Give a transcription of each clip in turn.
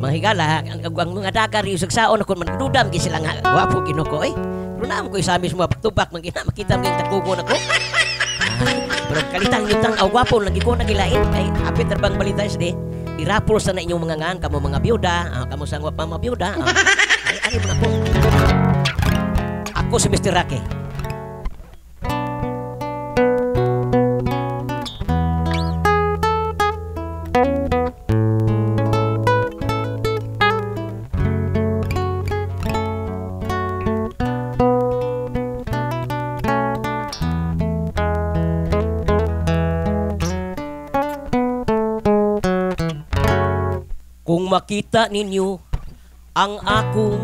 Mga higala, ang mga dagar yung sagsaon ako man dudam gi sila nga wapo Ginoo eh. Pero naam ko sa mismo tubak man makita mo yung tagugon ako. Pero kalitang yutang wapo lagi ko nagilain ay apit terbang balita isde. Irapol sa na inyong mga ngan kamo mga byuda, kamo sang wa mga byuda. Ay mo na po. Ako si Mr. Rocky. Kung makita ninyo ang akong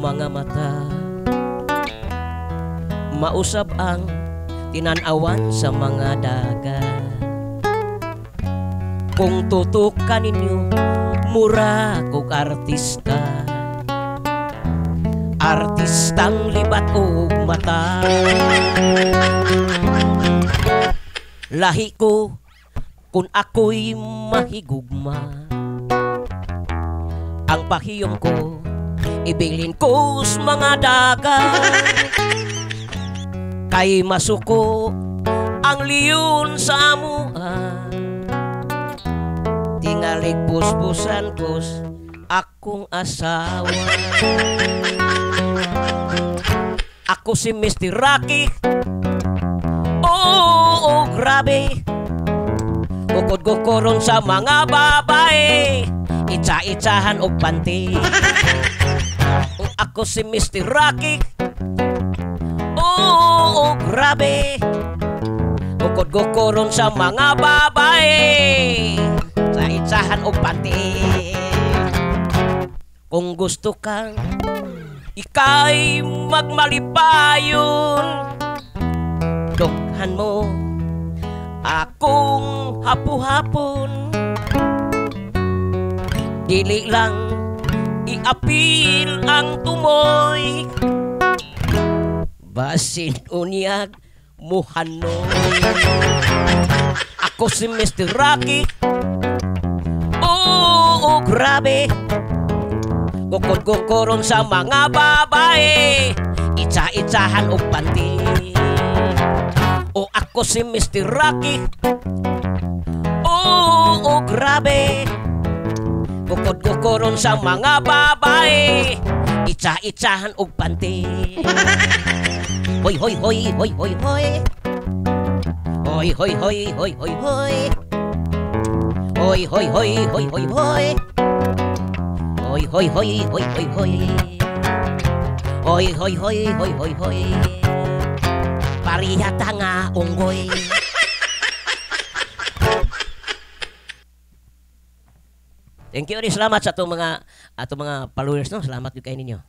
mga mata, mausab ang tinanawan sa mga dagat. Kung tutukan ninyo, mura kong artista, artistang libat o mata. Lahi ko kung ako'y mahigugma, ang pahiyom ko ibilin ko sa mga dagat. Kay masuko ang liyon sa amuan, tingalig puspusan kos akong asawa. Ako si Mr. Rocky. Oh, grabe. Bukod ko koron sa mga babae, itsa-itsahan o panty. Ako si Mr. Rocky. Oh, grabe. Bukod ko koron sa mga babae, itsa-itsahan o panty. Kung gusto kang ika'y magmalipayon, dughan mo akong hapu-hapon. Dili lang iapil ang tumoy, basin unyag muhanoy. Ako si Mr. Rocky. Oh, grabe. Bukod-kukuron sa mga babae, itsa-itsahan o panty. O ako si Mr. Rocky. Oh, grabe. Bukod-kukuron sa mga babae, itsa-itsahan o panty. Hoy, hoy, hoy, hoy, hoy, hoy. Hoy, hoy, hoy, hoy, hoy, hoy. Hoy, hoy, hoy, hoy, hoy, hoy. Hoy, hoy, hoy, hoy, hoy, hoy. Hoy, hoy, hoy, hoy, hoy, hoy. Parihata nga unggoy. Thank you, salamat sa atong mga followers no. Salamat gyud kay ninyo.